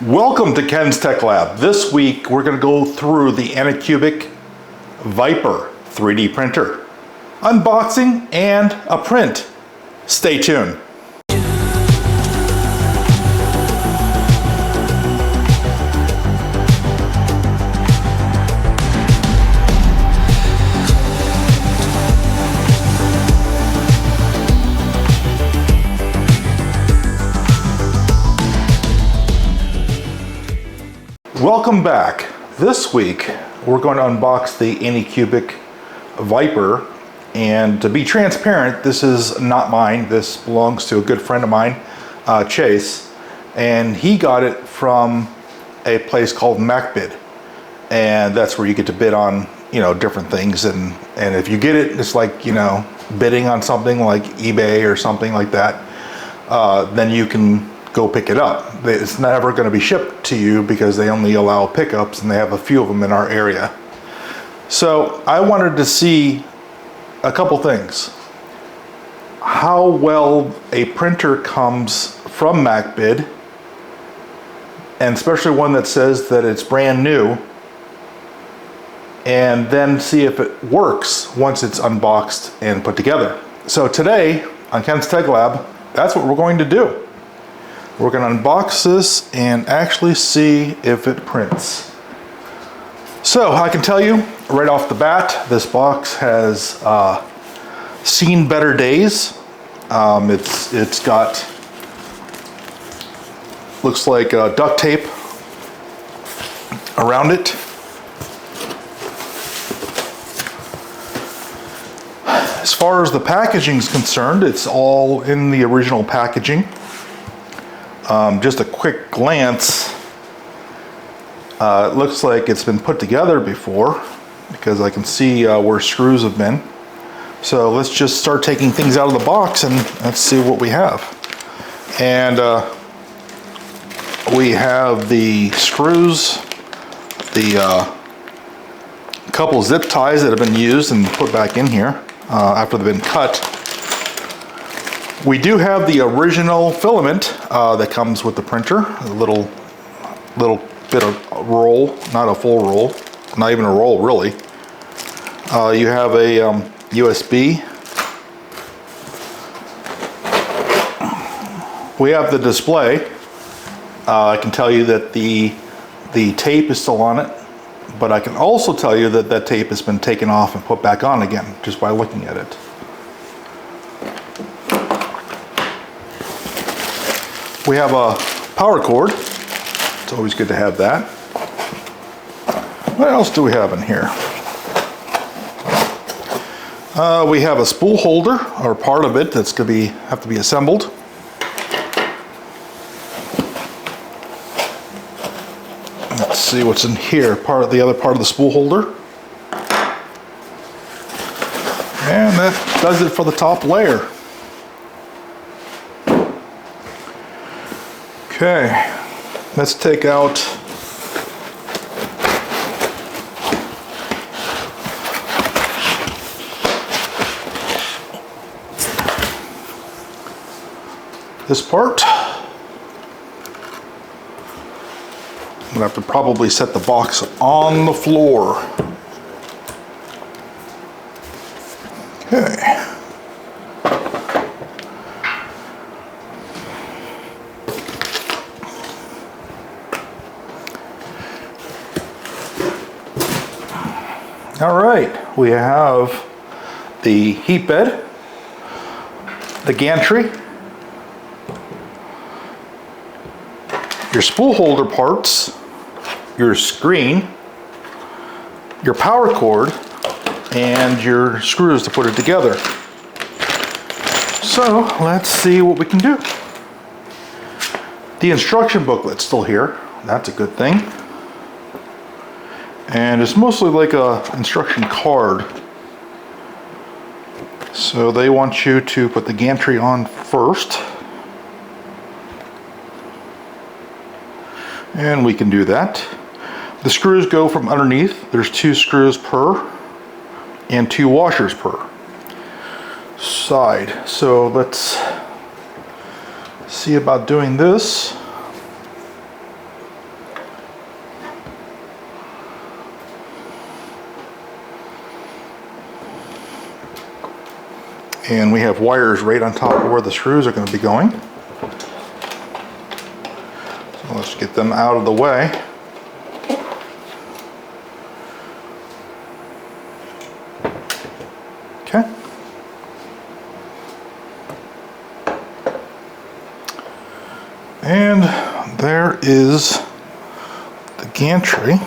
Welcome to Ken's Tech Lab. This week we're going to go through the Anycubic Viper 3D printer. Unboxing and a print. Stay tuned. Welcome back. This week we're going to unbox the Anycubic Viper, and to be transparent, this is not mine. This belongs to a good friend of mine, Chase, and he got it from a place called Macbid, and that's where you get to bid on different things, and if you get it, it's like bidding on something like eBay or something like that. Then you can go pick it up. It's never going to be shipped to you because they only allow pickups, and they have a few of them in our area. So I wanted to see a couple things. How well a printer comes from Macbid, and especially one that says that it's brand new, and then see if it works once it's unboxed and put together. So today on Ken's Tech Lab, that's what we're going to do. We're going to unbox this and actually see if it prints. So I can tell you right off the bat, this box has seen better days. It's got, looks like duct tape around it. As far as the packaging is concerned, it's all in the original packaging. Just a quick glance, it looks like it's been put together before because I can see where screws have been. So let's just start taking things out of the box and let's see what we have. And we have the screws, the couple zip ties that have been used and put back in here after they've been cut. We do have the original filament that comes with the printer, a little bit of roll, not a full roll, not even a roll really. You have a USB. We have the display. I can tell you that the tape is still on it, but I can also tell you that that tape has been taken off and put back on again just by looking at it. We have a power cord. It's always good to have that. What else do we have in here? We have a spool holder, or part of it, that's going to have to be assembled. Let's see what's in here. The other part of the spool holder. And that does it for the top layer. Okay, let's take out this part. I'm gonna have to probably set the box on the floor. Okay. All right, we have the heat bed, the gantry, your spool holder parts, your screen, your power cord, and your screws to put it together. So let's see what we can do. The instruction booklet's still here. That's a good thing. And it's mostly like a instruction card. So they want you to put the gantry on first. And we can do that. The screws go from underneath. There's 2 screws per and 2 washers per side. So let's see about doing this. And we have wires right on top of where the screws are going to be going. So let's get them out of the way. Okay. And there is the gantry.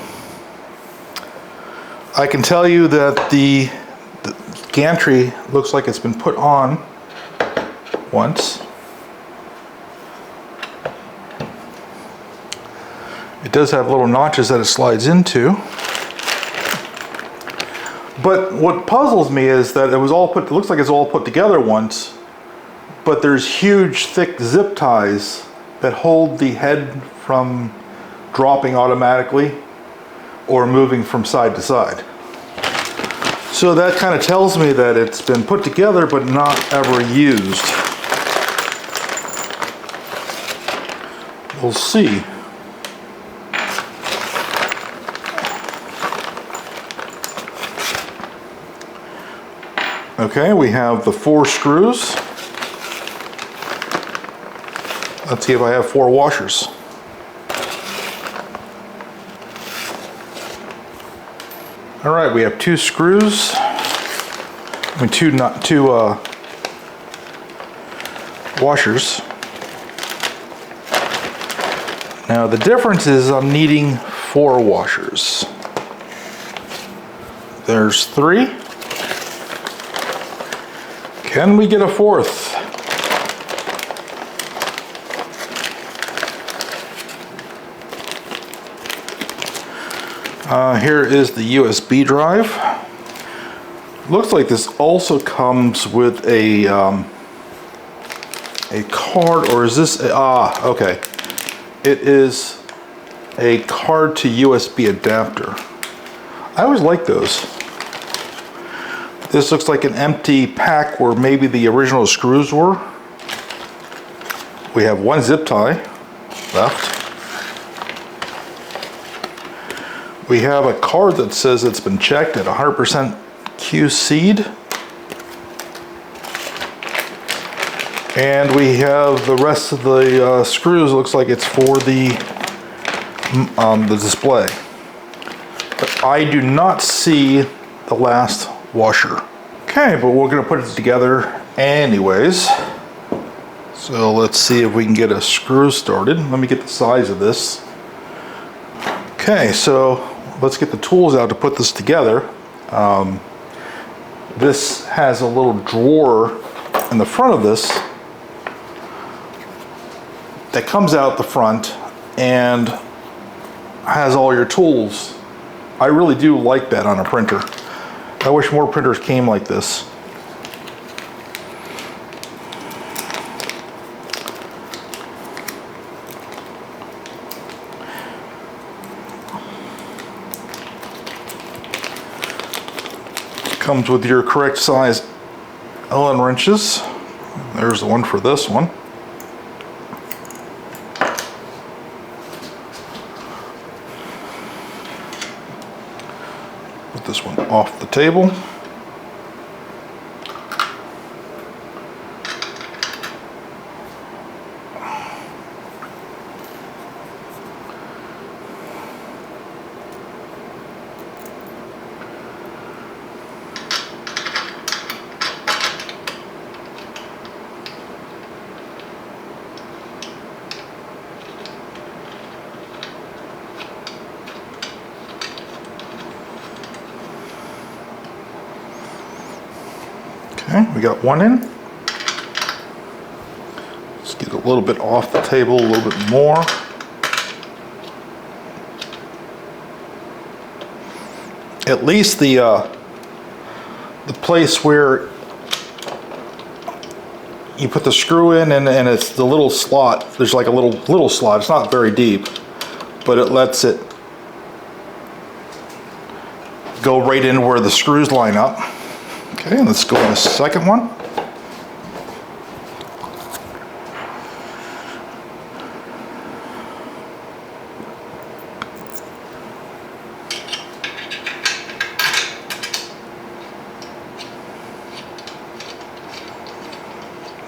I can tell you that the gantry looks like it's been put on once. It does have little notches that it slides into. But what puzzles me is that it looks like it's all put together once, but there's huge thick zip ties that hold the head from dropping automatically or moving from side to side. So that kind of tells me that it's been put together but not ever used. We'll see. Okay, we have the 4 screws. Let's see if I have 4 washers. All right, we have 2 screws. Two washers. Now the difference is I'm needing 4 washers. There's 3. Can we get a 4th? Here is the USB drive. Looks like this also comes with a card, or is this okay. It is a card to USB adapter. I always like those. This looks like an empty pack where maybe the original screws were. We have 1 zip tie left. We have a card that says it's been checked at 100% QC'd. And we have the rest of the screws. Looks like it's for the display. But I do not see the last washer. Okay, but we're going to put it together anyways. So let's see if we can get a screw started. Let me get the size of this. Okay, so let's get the tools out to put this together. This has a little drawer in the front of this that comes out the front and has all your tools. I really do like that on a printer. I wish more printers came like this. Comes with your correct size Allen wrenches. There's the one for this one. Put this one off the table. Okay, we got one in. Let's get a little bit off the table, a little bit more. At least the place where you put the screw in and it's the little slot. There's like a little slot. It's not very deep, but it lets it go right in where the screws line up. Okay, let's go in the second one.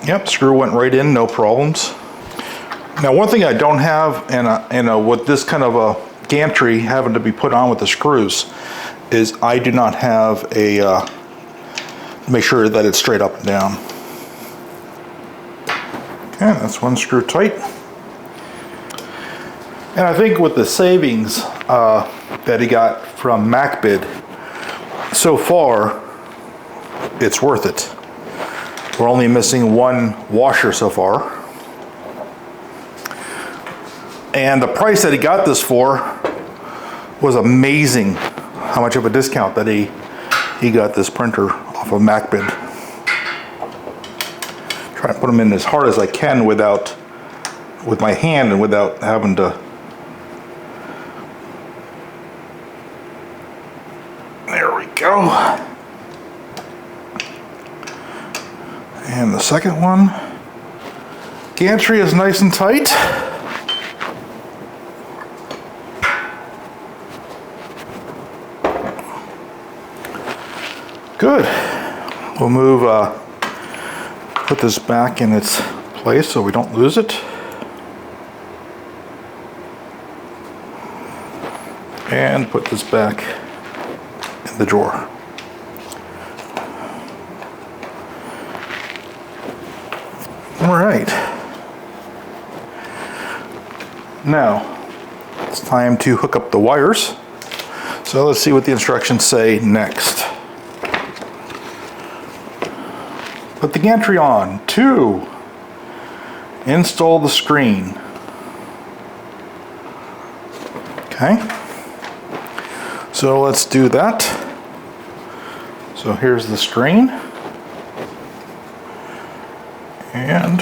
Yep, screw went right in, no problems. Now, one thing I don't have, and with this kind of a gantry having to be put on with the screws, is I do not have a, make sure that it's straight up and down. Okay, that's one screw tight. And I think with the savings that he got from Macbid, so far, it's worth it. We're only missing one washer so far. And the price that he got this for was amazing. How much of a discount that he got this printer off of Macbid. Try to put them in as hard as I can with my hand and without having to. There we go. And the second one. Gantry is nice and tight. Good. We'll move, put this back in its place so we don't lose it. And put this back in the drawer. All right. Now, it's time to hook up the wires. So let's see what the instructions say next. Put the gantry on. 2. Install the screen. Okay. So let's do that. So here's the screen. And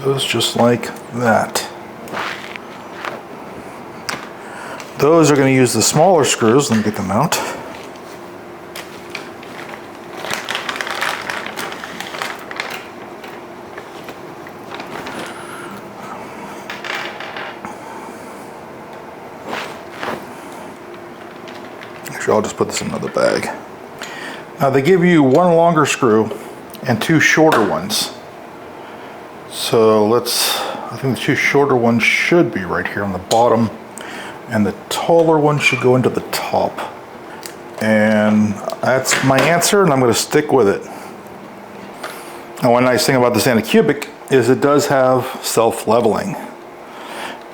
goes just like that. Those are going to use the smaller screws. Let me get them out. I'll just put this in another bag. Now they give you one longer screw and 2 shorter ones. So I think the 2 shorter ones should be right here on the bottom, and the taller one should go into the top. And that's my answer, and I'm going to stick with it. Now, one nice thing about this Anycubic is it does have self-leveling,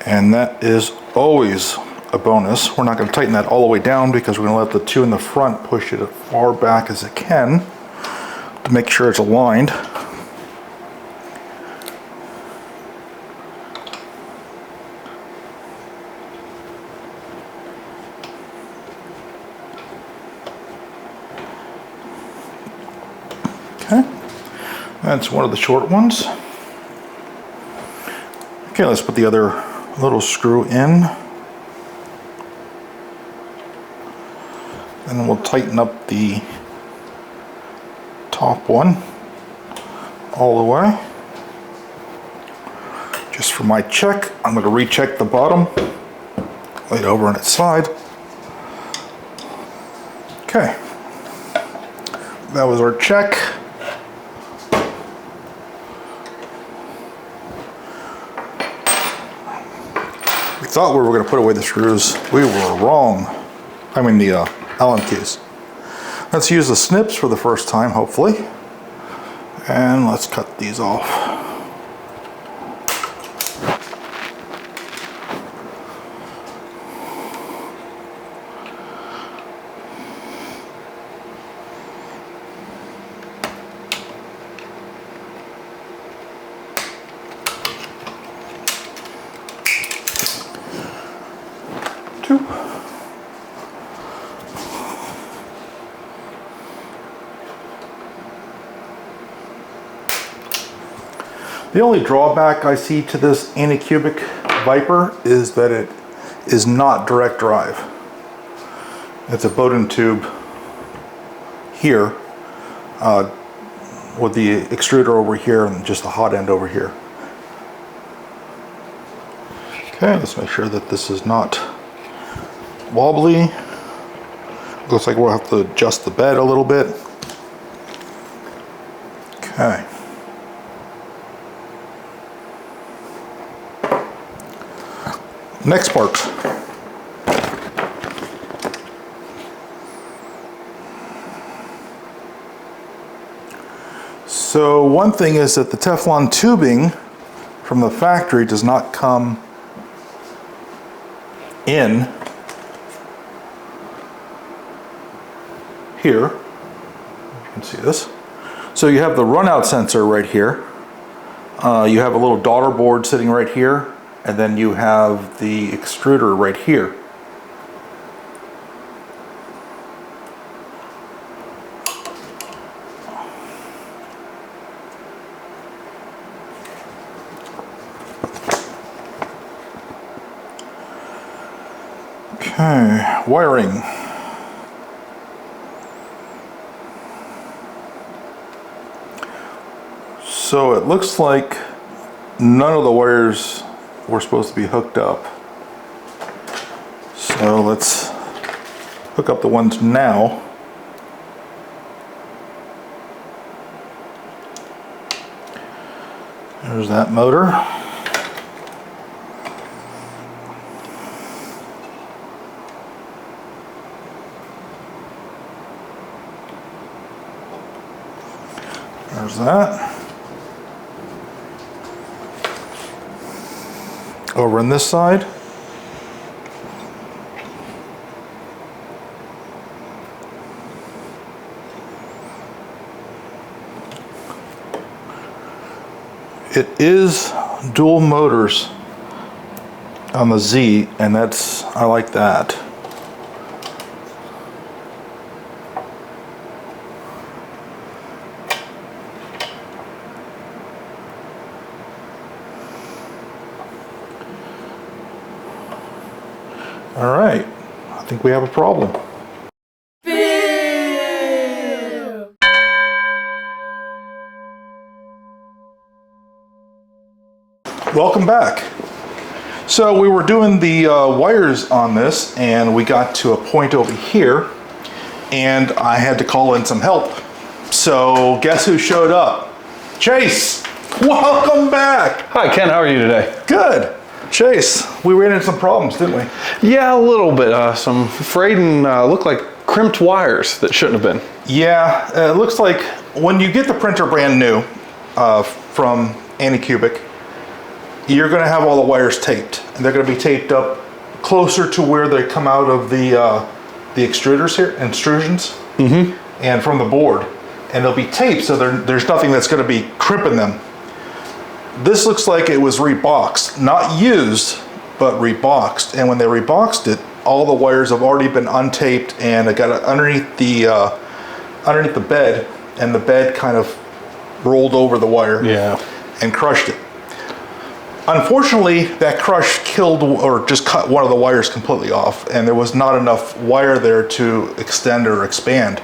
and that is always a bonus. We're not going to tighten that all the way down because we're going to let the 2 in the front push it as far back as it can to make sure it's aligned. Okay, that's one of the short ones. Okay, let's put the other little screw in. And we'll tighten up the top one all the way. Just for my check, I'm going to recheck the bottom, lay it over on its side. Okay, that was our check. We thought we were going to put away the screws. We were wrong. I mean the Allen keys. Let's use the snips for the first time, hopefully. And let's cut these off. Two. The only drawback I see to this Anycubic Viper is that it is not direct drive. It's a Bowden tube here with the extruder over here and just the hot end over here. Okay, let's make sure that this is not wobbly. Looks like we'll have to adjust the bed a little bit. Okay. Next part. So one thing is that the Teflon tubing from the factory does not come in here. You can see this. So you have the runout sensor right here. You have a little daughter board sitting right here, and then you have the extruder right here. Okay, wiring. So it looks like none of the wires were supposed to be hooked up. So let's hook up the ones now. There's that motor. There's that. Over on this side. It is dual motors on the Z, and I like that. All right, I think we have a problem. Welcome back. So we were doing the wires on this, and we got to a point over here, and I had to call in some help. So guess who showed up? Chase, welcome back. Hi Ken, how are you today? Good. Chase, we ran into some problems, didn't we? Yeah, a little bit. Some frayed and looked like crimped wires that shouldn't have been. Yeah, it looks like when you get the printer brand new from Anycubic, you're going to have all the wires taped, and they're going to be taped up closer to where they come out of the extruders here, extrusions, and from the board, and they'll be taped so there's nothing that's going to be crimping them. This looks like it was reboxed, not used, but reboxed. And when they reboxed it, all the wires have already been untaped, and it got underneath the bed, and the bed kind of rolled over the wire and crushed it. Unfortunately, that crush killed or just cut one of the wires completely off, and there was not enough wire there to extend or expand.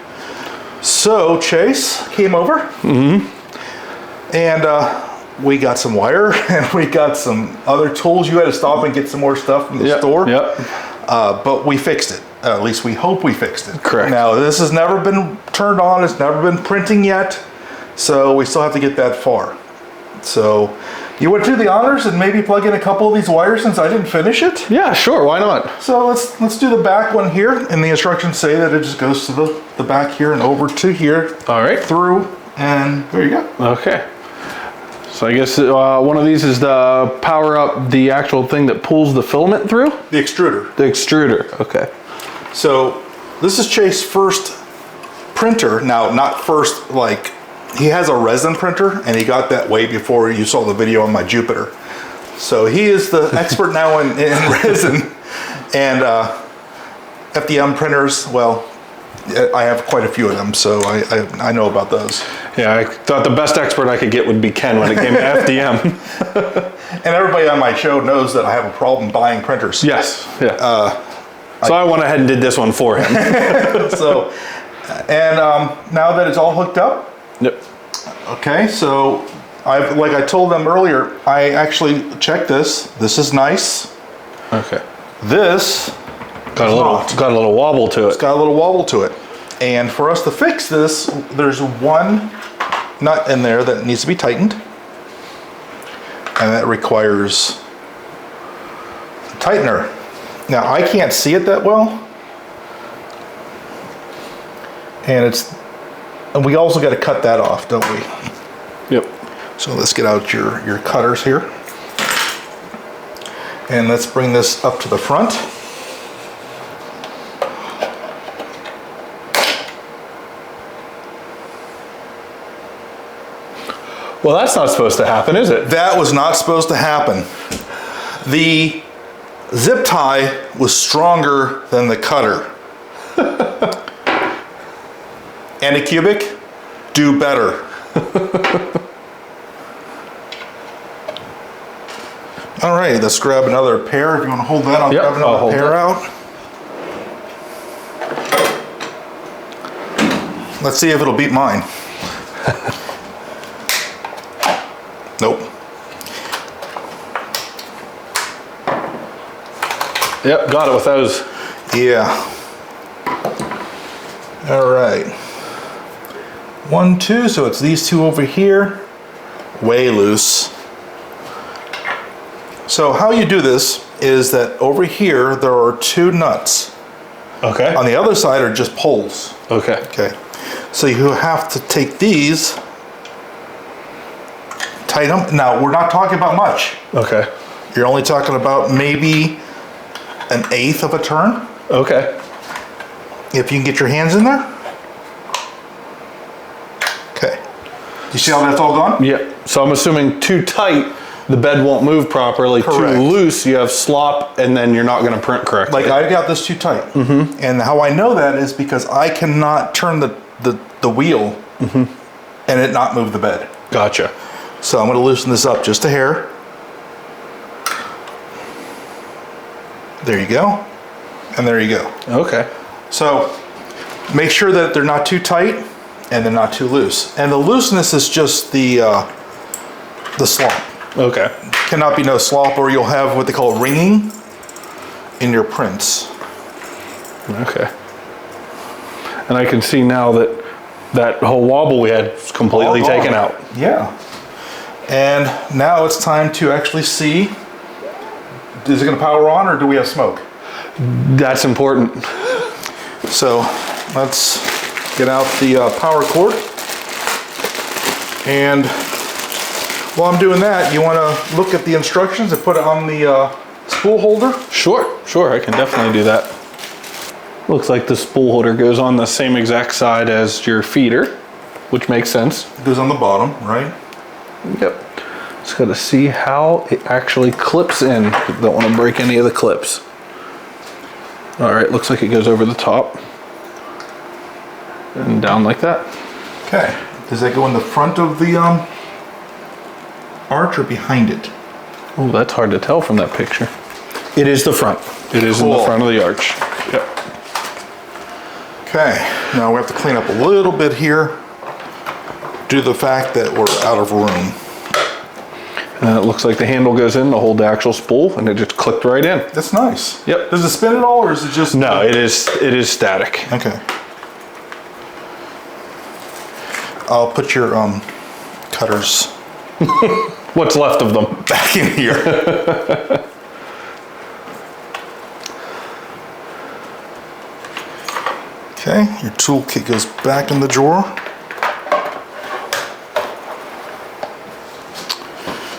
So Chase came over, and we got some wire, and we got some other tools. You had to stop and get some more stuff from the store. But we fixed it. At least we hope we fixed it. Correct. Now, this has never been turned on. It's never been printing yet. So we still have to get that far. So you want to do the honors and maybe plug in a couple of these wires since I didn't finish it? Yeah, sure. Why not? So let's do the back one here. And the instructions say that it just goes to the back here and over to here. All right. Through, and there you go. Okay. So I guess one of these is to power up the actual thing that pulls the filament through? The extruder. The extruder, okay. So this is Chase's first printer. Now, not first, like, he has a resin printer, and he got that way before you saw the video on my Jupiter. So he is the expert now in resin. And FDM printers, well, I have quite a few of them, so I know about those. Yeah, I thought the best expert I could get would be Ken when it came to FDM. And everybody on my show knows that I have a problem buying printers. Yes, yeah. So I went ahead and did this one for him. So, and now that it's all hooked up. Yep. Okay, so like I told them earlier, I actually checked this. This is nice. Okay. This got a little wobble to it. It's got a little wobble to it. And for us to fix this, there's one nut in there that needs to be tightened. And that requires a tightener. Now I can't see it that well. And we also got to cut that off, don't we? Yep. So let's get out your cutters here. And let's bring this up to the front. Well, that's not supposed to happen, is it? That was not supposed to happen. The zip tie was stronger than the cutter. Anycubic, do better. All right, let's grab another pair. If you want to hold that, I'll grab another pair out. Let's see if it'll beat mine. Nope. Yep, got it with those. Yeah. All right. 1, 2, so it's these two over here. Way loose. So how you do this is that over here there are 2 nuts. Okay. On the other side are just poles. Okay. Okay. So you have to take these, tighten them. Now we're not talking about much. Okay. You're only talking about maybe 1/8 of a turn. Okay. If you can get your hands in there. Okay. You see how that's all gone? Yeah. So I'm assuming too tight, the bed won't move properly. Correct. Too loose, you have slop, and then you're not going to print correctly. Like I got this too tight. Mm-hmm. And how I know that is because I cannot turn the wheel and it not move the bed. Gotcha. So I'm going to loosen this up just a hair. There you go. And there you go. Okay. So make sure that they're not too tight and they're not too loose. And the looseness is just the slop. Okay. Cannot be no slop or you'll have what they call ringing in your prints. Okay. And I can see now that that whole wobble we had is completely All taken gone. out. Yeah. And now it's time to actually see, is it going to power on or do we have smoke? That's important. So let's get out the power cord. And while I'm doing that, you want to look at the instructions and put it on the spool holder? Sure, I can definitely do that. Looks like the spool holder goes on the same exact side as your feeder, which makes sense. It goes on the bottom, right? Yep. Just got to see how it actually clips in. Don't want to break any of the clips. All right, looks like it goes over the top and down like that. Okay. Does that go in the front of the arch or behind it? Oh, that's hard to tell from that picture. It is the front. It is in the front of the arch. Yep. Okay, now we have to clean up a little bit here due to the fact that we're out of room. And it looks like the handle goes in to hold the actual spool, and it just clicked right in. That's nice. Yep. Does it spin at all, or is it just... No, it is static. Okay. I'll put your cutters What's left of them? back in here. Okay, your toolkit goes back in the drawer.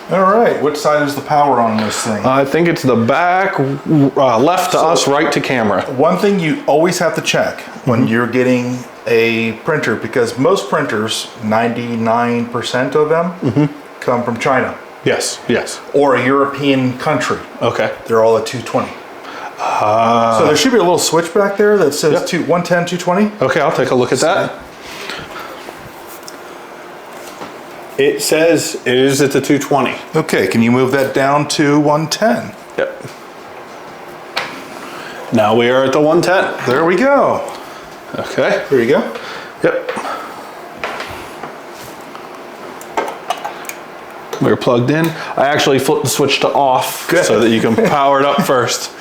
All right, which side is the power on this thing? I think it's the back, left to us, right to camera. One thing you always have to check when you're getting a printer, because most printers, 99% of them, come from China. Yes, yes. Or a European country. Okay. They're all at 220. So there should be a little switch back there that says 110, 220. Okay, I'll take a look at that. It says it is at the 220. Okay, can you move that down to 110? Yep. Now we are at the 110. There we go. Okay. There you go. Yep. We're plugged in. I actually flipped the switch to off so that you can power it up first.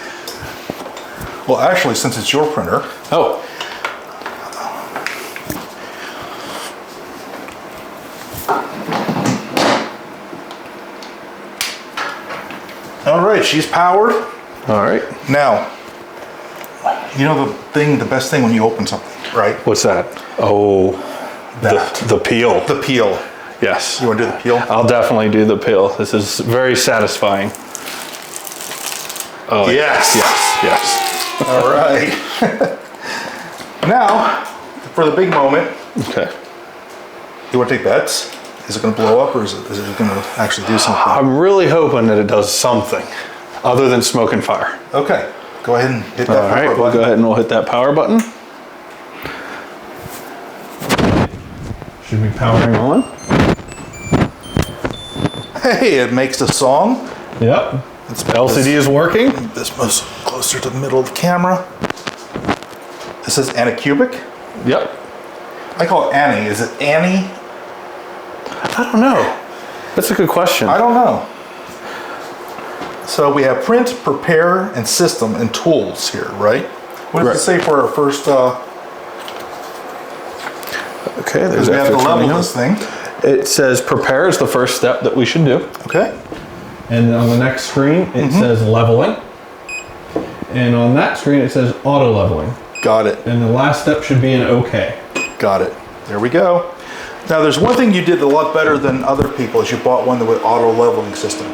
Well, actually, since it's your printer. Oh. All right, she's powered. All right. Now, you know the best thing when you open something, right? What's that? Oh, the peel. The peel. Yes. You want to do the peel? I'll definitely do the peel. This is very satisfying. Oh, yes. Yes. All right. Now, for the big moment. Okay. You want to take bets? Is it going to blow up, or is it going to actually do something? I'm really hoping that it does something other than smoke and fire. Okay. Go ahead and hit that All right, button. we'll go ahead and we'll hit that power button. Should be powering on. Hey, it makes a song. Yep. LCD is working. This moves closer to the middle of the camera. It says Anycubic. Yep. I call it Annie. Is it Annie? I don't know. That's a good question. I don't know. So we have print, prepare, and system and tools here, right? What does it say for our first? Okay, Because we have to level this thing. It says prepare is the first step that we should do. Okay. And on the next screen, it says leveling. And on that screen, it says auto leveling. Got it. And the last step should be an OK. Got it. There we go. Now, there's one thing you did a lot better than other people is you bought one with auto leveling system.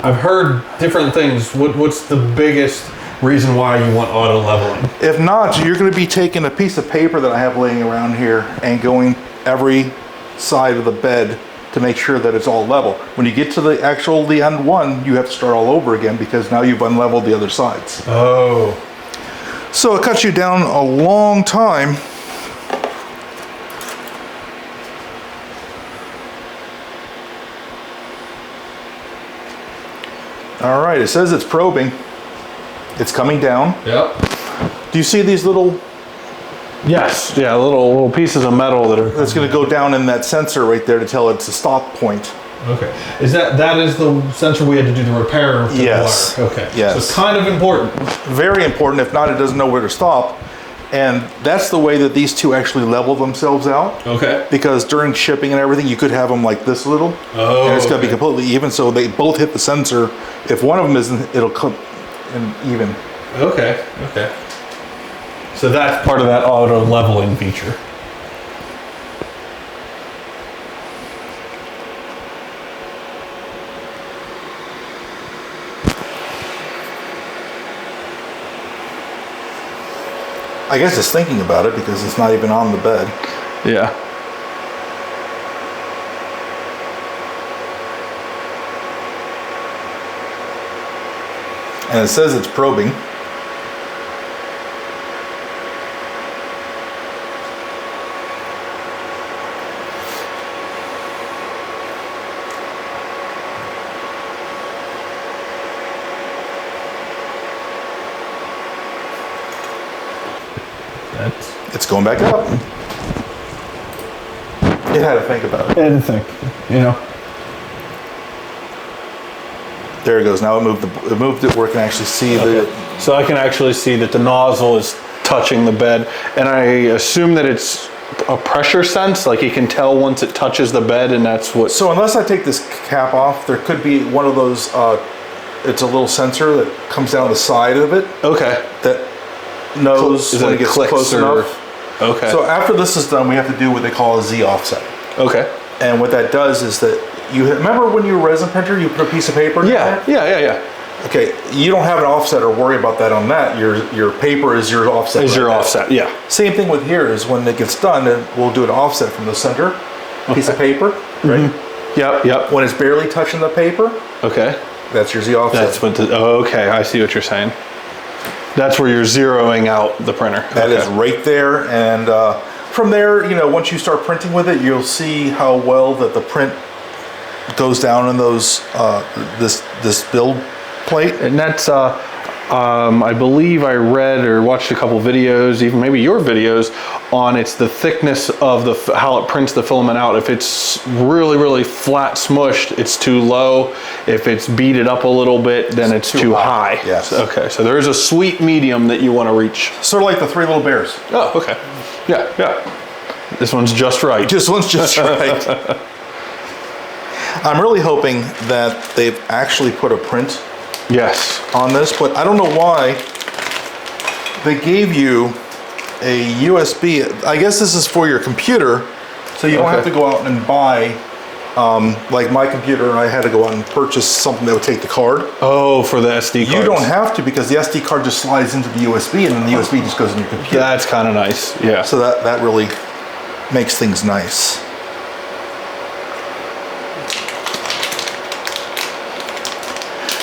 I've heard different things. What's the biggest reason why you want auto leveling? If not, you're going to be taking a piece of paper that I have laying around here and going every side of the bed to make sure that it's all level. When you get to the end one, you have to start all over again because now you've unleveled the other sides. Oh. So it cuts you down a long time. All right, it says it's probing. It's coming down. Yep. Do you see these little? Yes. Yeah, little pieces of metal that are. That's going to go down in that sensor right there to tell it's a stop point. Okay. Is that is the sensor we had to do the repair of the Yes. wire? Okay. Yes. So it's kind of important. Very important. If not, it doesn't know where to stop. And that's the way that these two actually level themselves out. Okay. Because during shipping and everything, you could have them like this little. Oh, and it's going to be okay. completely even. So they both hit the sensor. If one of them isn't, it'll come in even. Okay. Okay. So that's part of that auto leveling feature. I guess it's thinking about it because it's not even on the bed. Yeah. And it says it's probing. It's going back up. It had to think about it. I didn't think, There it goes. Now it moved it where it can actually see the. So I can actually see that the nozzle is touching the bed, and I assume that it's a pressure sense, like you can tell once it touches the bed, and that's what. So unless I take this cap off, there could be one of those. It's a little sensor that comes down the side of it. Okay. That knows when it gets close enough. Okay. So after this is done, we have to do what they call a Z offset. Okay. And what that does is that you remember when you were a resin printer, you put a piece of paper. Yeah. Okay, you don't have an offset or worry about that on that. Your paper is your offset. Is your offset? Yeah. Same thing with here is when it gets done, and we'll do an offset from the center piece of paper, right? Mm-hmm. Yep. When it's barely touching the paper, Okay. that's your Z offset. That's what. Okay, I see what you're saying. That's where you're zeroing out the printer. That is right there, and from there, once you start printing with it, you'll see how well that the print goes down in those this build plate. And that's, I believe I read or watched a couple videos, even maybe your videos, on it's the thickness of how it prints the filament out. If it's really, really flat smushed, it's too low. If it's beaded up a little bit, then it's too high. Yes. Okay, so there is a sweet medium that you want to reach. Sort of like the Three Little Bears. Oh, okay. Yeah. This one's just right. This one's just right. I'm really hoping that they've actually put a print Yes. on this, but I don't know why they gave you a USB. I guess this is for your computer, so you don't have to go out and buy, like my computer, I had to go out and purchase something that would take the card. Oh, for the SD card. You don't have to, because the SD card just slides into the USB, and then the USB just goes in your computer. That's kind of nice, yeah. So that really makes things nice.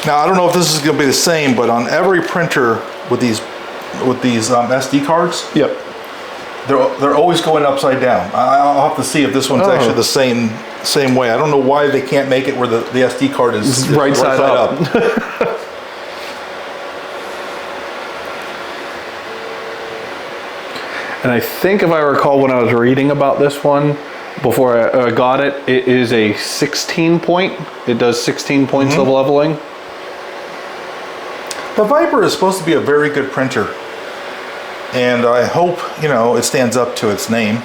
Now, I don't know if this is going to be the same, but on every printer with these SD cards, Yep. they're always going upside down. I'll have to see if this one's actually the same way. I don't know why they can't make it where the SD card is Right side up. And I think if I recall when I was reading about this one, before I got it, it is a 16 point. It does 16 points of leveling. The Viper is supposed to be a very good printer, and I hope, it stands up to its name.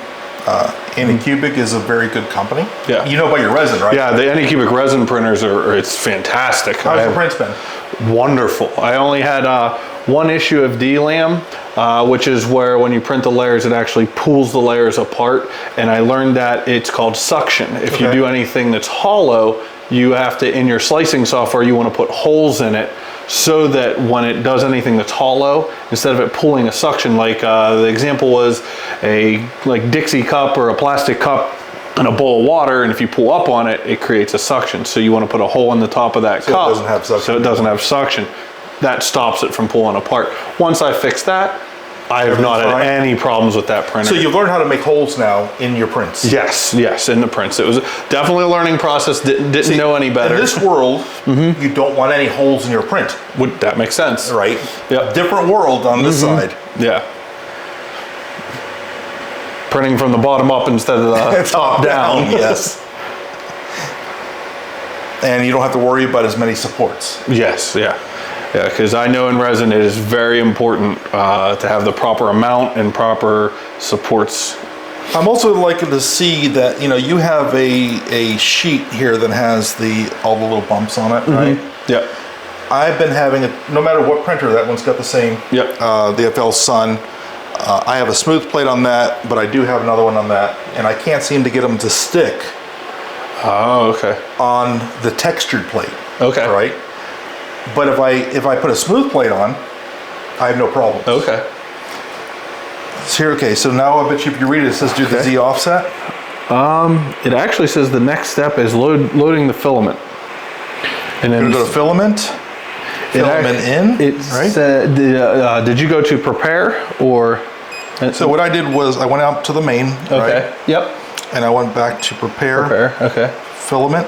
Anycubic is a very good company. Yeah. You know about your resin, right? Yeah, the Anycubic resin printers it's fantastic. How's the print's been? Wonderful. I only had one issue of DLAM, which is where when you print the layers, it actually pulls the layers apart. And I learned that it's called suction. If you do anything that's hollow, you have to, in your slicing software, you want to put holes in it so that when it does anything that's hollow, instead of it pulling a suction, like the example was a Dixie cup or a plastic cup in a bowl of water, and if you pull up on it, it creates a suction. So you want to put a hole in the top of that cup it doesn't have suction. so it doesn't have suction. That stops it from pulling apart. Once I fix that, I have not had any problems with that printer. So you've learned how to make holes now in your prints. Yes, in the prints. It was definitely a learning process. Didn't know any better. In this world, you don't want any holes in your print. That makes sense. Right? Yep. Different world on this side. Yeah. Printing from the bottom up instead of the top down. Yes. And you don't have to worry about as many supports. Yes, yeah. Yeah, because I know in resin it is very important to have the proper amount and proper supports. I'm also liking to see that, you have a sheet here that has all the little bumps on it, right? Yep. I've been having no matter what printer, that one's got the same. Yep. The FL Sun. I have a smooth plate on that, but I do have another one on that, and I can't seem to get them to stick. Oh, okay. On the textured plate. Okay. Right? But if I put a smooth plate on, I have no problem. Okay. It's here, okay, so now I bet you if you read it, it says do the Z offset. It actually says the next step is loading the filament. And then Go to filament. Filament in, right? Did you go to prepare or? So what I did was I went out to the main, Okay. right? Yep. And I went back to prepare. Okay. Filament.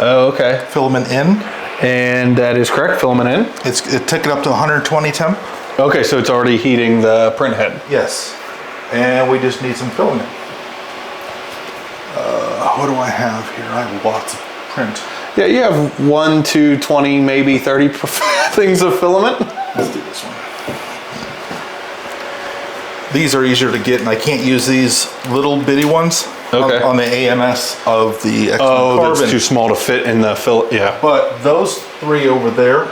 Oh, okay. Filament in. And that is correct, filament in. It took it up to 120 temp. Okay, so it's already heating the print head. Yes. And we just need some filament. What do I have here? I have lots of print. Yeah, you have 1, 2, 20, maybe 30 things of filament. Let's do this one. These are easier to get, and I can't use these little bitty ones on the AMS of the X1 Carbon. That's too small to fit in the yeah. But those three over there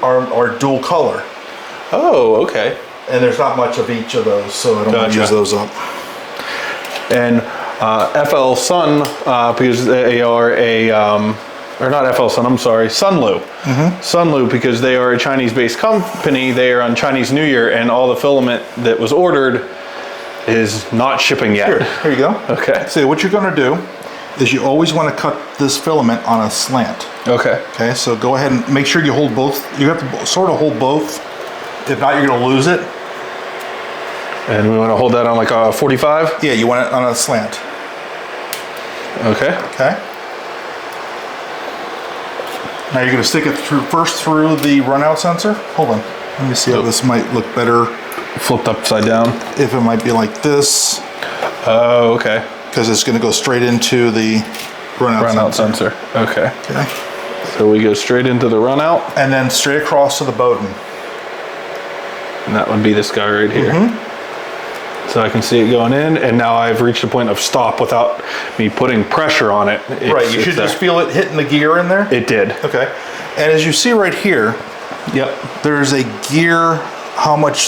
are dual color. Oh, okay. And there's not much of each of those, so I don't want to use those up. And FL Sun, because they are or not FL Sun, I'm sorry, Sunlu. Sunlu, because they are a Chinese-based company, they are on Chinese New Year, and all the filament that was ordered is not shipping yet. Here you go. Okay. So what you're going to do is you always want to cut this filament on a slant. Okay. Okay, so go ahead and make sure you hold both. You have to sort of hold both. If not, you're going to lose it. And we want to hold that on like a 45? Yeah, you want it on a slant. Okay. Okay. Now you're going to stick it first through the runout sensor. Hold on. Let me see how this might look better. Flipped upside down. If it might be like this. Oh, okay. Because it's going to go straight into the runout sensor. Okay. Okay. So we go straight into the runout. And then straight across to the Bowden. And that would be this guy right here. So I can see it going in, and now I've reached a point of stop without me putting pressure on it. Right, you should just feel it hitting the gear in there. It did. Okay. And as you see right here, Yep. There's a gear, how much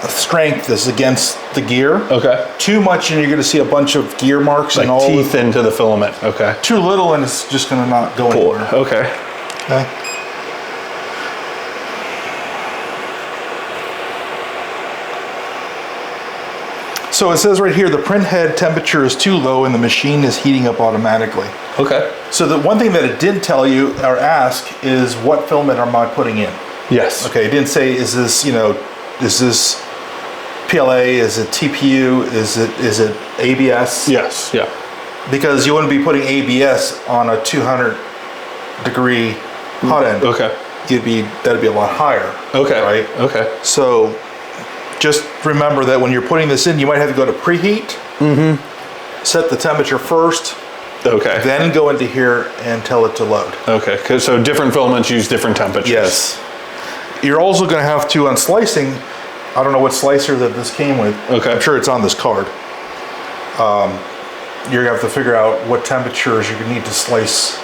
strength is against the gear. Okay. Too much and you're going to see a bunch of gear marks Like and all. teeth into the filament. Okay. Too little and it's just going to not go anywhere. Okay. Okay. So it says right here, the print head temperature is too low and the machine is heating up automatically. Okay. So the one thing that it didn't tell you or ask is what filament am I putting in? Yes. Okay, it didn't say, is this, is this PLA, is it TPU, is it ABS? Yes. Yeah. Because you wouldn't be putting ABS on a 200 degree hot end. Okay. That'd be a lot higher. Okay. Right? Okay. So just remember that when you're putting this in, you might have to go to preheat. Mm-hmm. Set the temperature first. Okay. Then go into here and tell it to load. Okay. So different filaments use different temperatures. Yes. You're also going to have to, on slicing, I don't know what slicer that this came with. Okay. I'm sure it's on this card. You're going to have to figure out what temperatures you need to slice,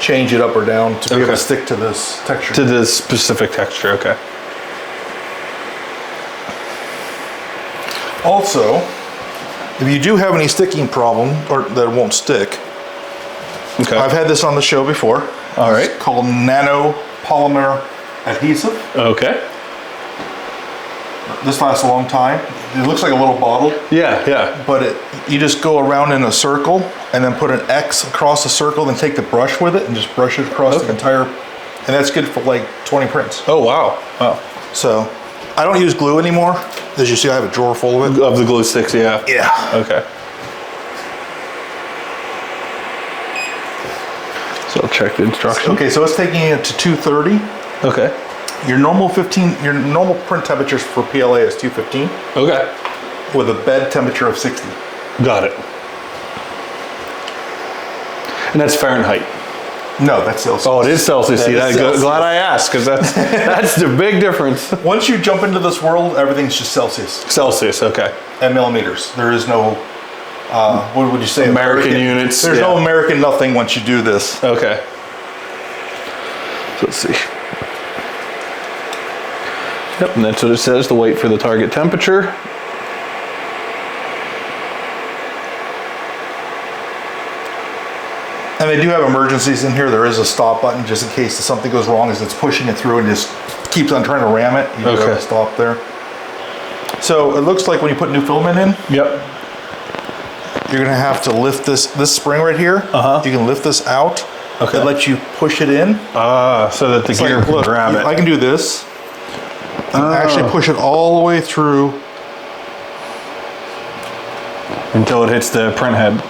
change it up or down to be able to stick to this texture. To this specific texture, okay. Also, if you do have any sticking problem or that it won't stick, Okay. I've had this on the show before. All right. It's called nanopolymer adhesive. Okay. This lasts a long time. It looks like a little bottle, Yeah. but you just go around in a circle and then put an X across the circle, then take the brush with it and just brush it across the entire, and that's good for like 20 prints. Oh, wow. Wow. So I don't use glue anymore. As you see, I have a drawer full of it. Of the glue sticks, yeah. Yeah. Okay. So I'll check the instructions. Okay, so it's taking it to 230. Okay. Your normal print temperatures for PLA is 215 Okay. with a bed temperature of 60. Got it. And that's Fahrenheit. No, that's Celsius. Oh, it is Celsius. See, That is Celsius. glad I asked, because that's the big difference. Once you jump into this world, everything's just Celsius Celsius, okay. and millimeters. There is no, what would you say? American units, There's no yeah. American nothing once you do this. Okay. So let's see. Yep, and that's what it says, to wait for the target temperature. And they do have emergencies in here. There is a stop button just in case something goes wrong as it's pushing it through and just keeps on trying to ram it. You do have a stop there. So it looks like when you put new filament in, Yep. you're gonna have to lift this spring right here. You can lift this out. Okay. It lets you push it in. So that the It's gear like, can look, grab it. I can do this. And actually push it all the way through. Until it hits the print head.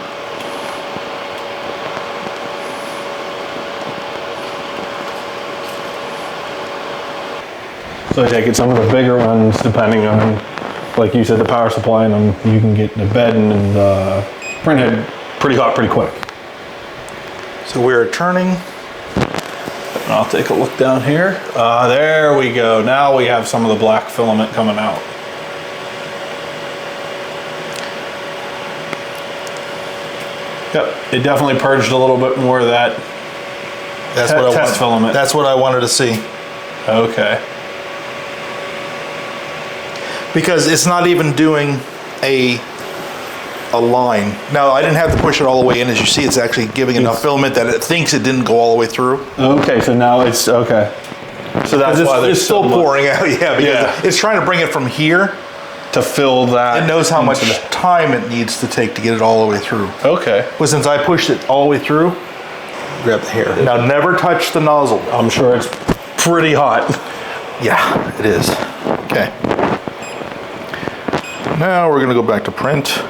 So I take it some of the bigger ones, depending on, like you said, the power supply in them, you can get the bed and the print head pretty hot pretty quick. So we're turning. And I'll take a look down here. There we go. Now we have some of the black filament coming out. Yep, it definitely purged a little bit more of that That's what I test want. filament. That's what I wanted to see. Okay. Because it's not even doing a line. Now, I didn't have to push it all the way in. As you see, it's actually giving enough filament that it thinks it didn't go all the way through. Okay, so now it's okay. So that's why there's it's still so much pouring out. Yeah, because Yeah. it's trying to bring it from here. to fill that. It knows how much into the- time it needs to take to get it all the way through. Okay. But since I pushed it all the way through, grab the hair. Now, never touch the nozzle. I'm sure it's pretty hot. Yeah, it is. Okay. Now we're gonna go back to print.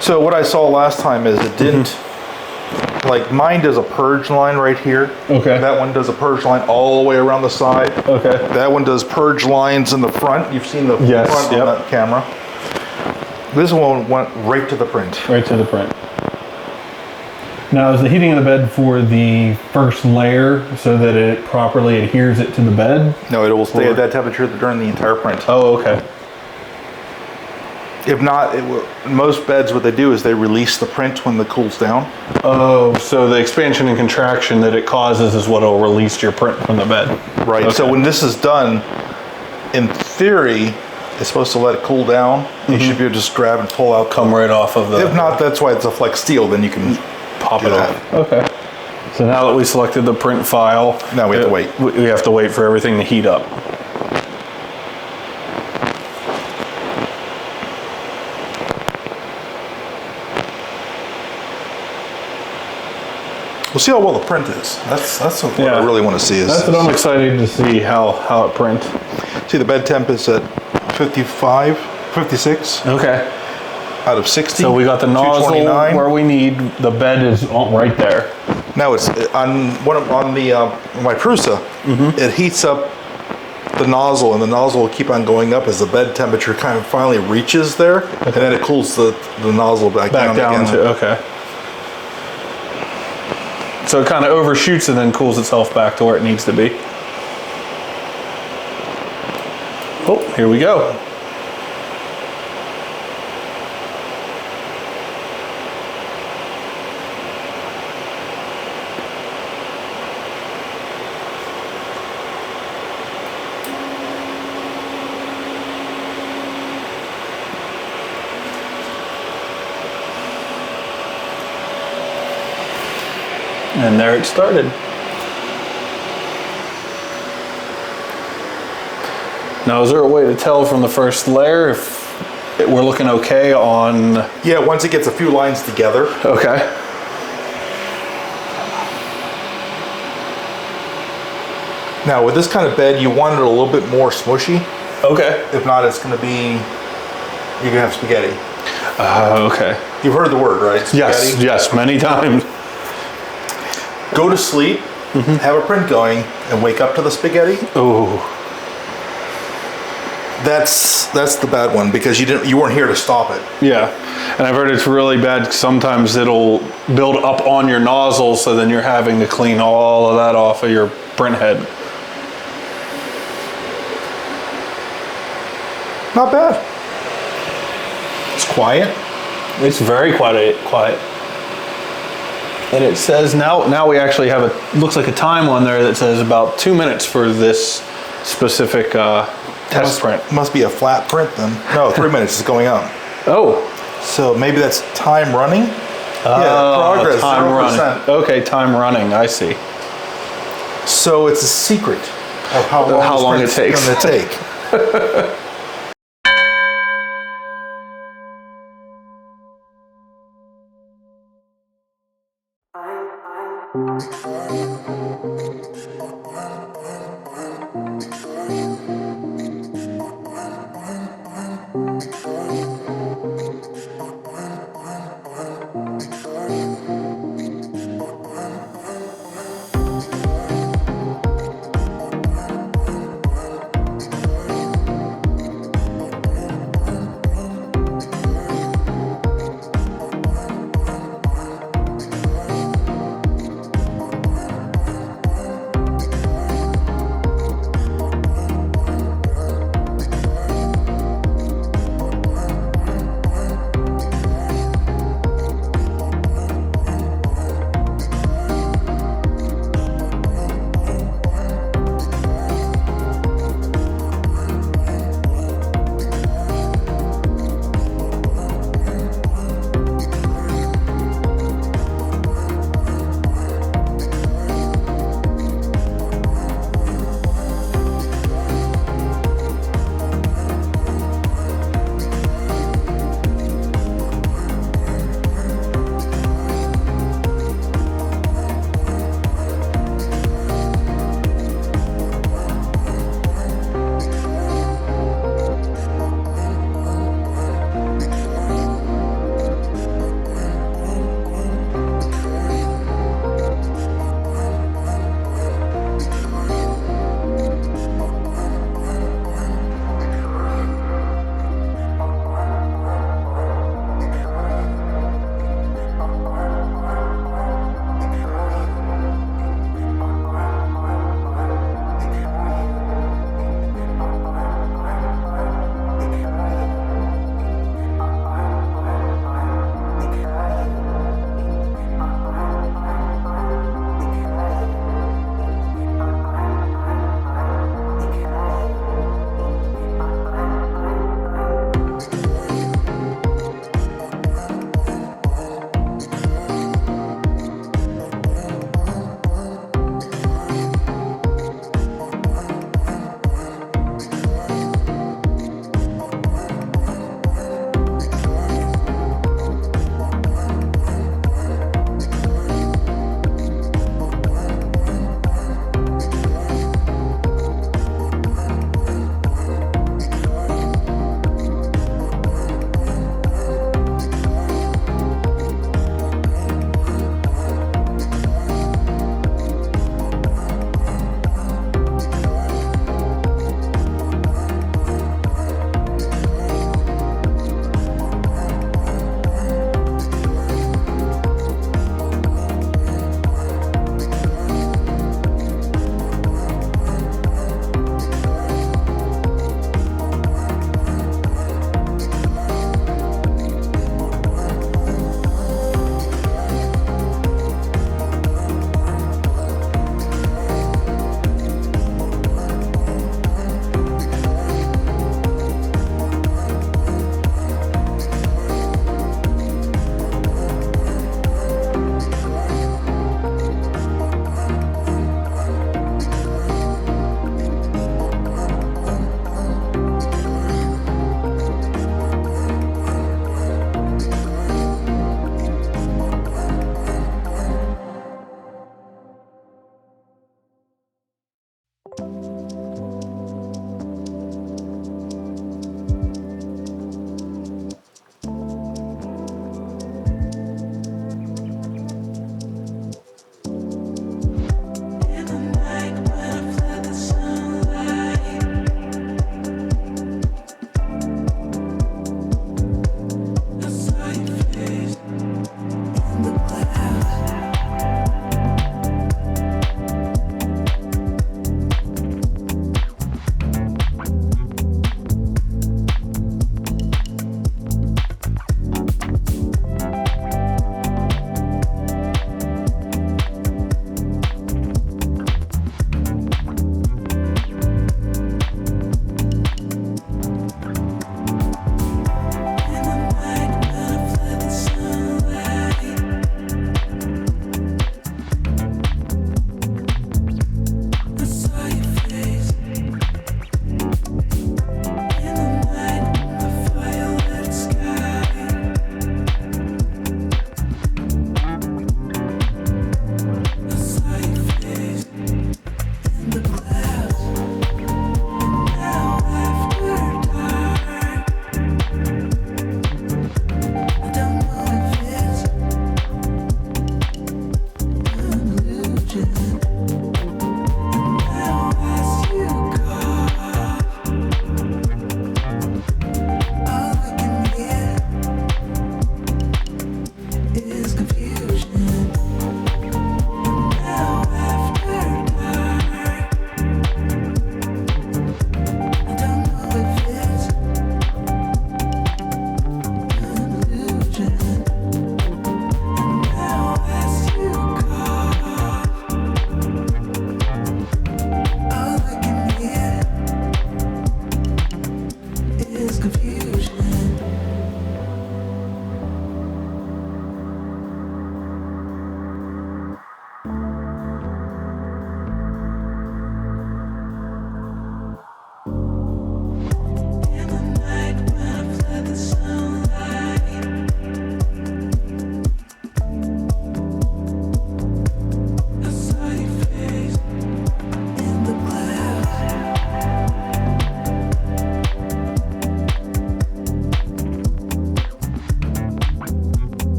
So what I saw last time is it didn't, like mine does a purge line right here. Okay. That one does a purge line all the way around the side. Okay. That one does purge lines in the front. You've seen the Yes, front yep. on that camera. This one went right to the print. Right to the print. Now, is the heating of the bed for the first layer so that it properly adheres it to the bed? No, it will stay at that temperature during the entire print. Oh, okay. If not, most beds, what they do is they release the print when it cools down. Oh, so the expansion and contraction that it causes is what will release your print from the bed. Right. Okay. So when this is done, in theory, it's supposed to let it cool down. You should be able to just grab and pull out. Come right off of the... If not, that's why it's a flex steel. Then you can pop do it that. off. Okay. So now that we selected the print file, Now we have to wait. We have to wait for everything to heat up. We'll see how well the print is. That's what I really want to see. That's what I'm excited to see, how it prints. See, the bed temp is at 55, 56 Okay. out of 60. So we got the nozzle 229. where we need. The bed is right there. Now it's on my Prusa. It heats up the nozzle, and the nozzle will keep on going up as the bed temperature kind of finally reaches there, and then it cools the nozzle back down again. To, okay. So it kind of overshoots and then cools itself back to where it needs to be. Oh, here we go. And there it started. Now, is there a way to tell from the first layer if we're looking okay on... Yeah, once it gets a few lines together. Okay. Now, with this kind of bed, you want it a little bit more smushy. Okay. If not, it's going to be, you're going to have spaghetti. Okay. You've heard the word, right? Spaghetti? Yes, many times. Go to sleep, have a print going, and wake up to the spaghetti. Ooh. That's the bad one, because you weren't here to stop it. Yeah, and I've heard it's really bad. Sometimes it'll build up on your nozzle, so then you're having to clean all of that off of your print head. Not bad. It's quiet. It's very quiet. And it says now we actually have looks like a time on there that says about 2 minutes for this specific test print. Must be a flat print then. No, 3 minutes is going up. Oh. So maybe that's time running? Progress, time 0%. running. Okay, time running, I see. So it's a secret of how long it takes. It's going to take.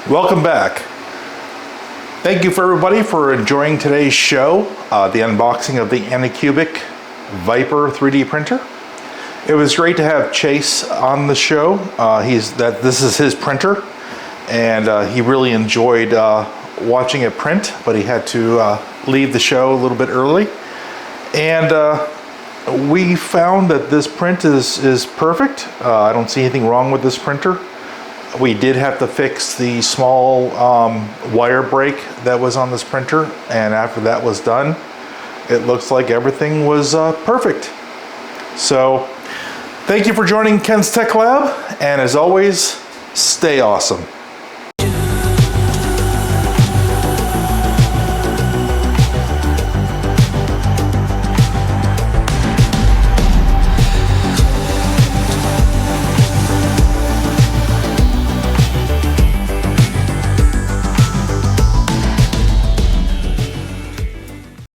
Welcome back. Thank you for everybody for enjoying today's show, the unboxing of the Anycubic Viper 3D printer. It was great to have Chase on the show. This is his printer, and he really enjoyed watching it print, but he had to leave the show a little bit early. And we found that this print is perfect. I don't see anything wrong with this printer. We did have to fix the small wire break that was on this printer, and after that was done, it looks like everything was perfect. So thank you for joining Ken's Tech Lab, and as always, stay awesome.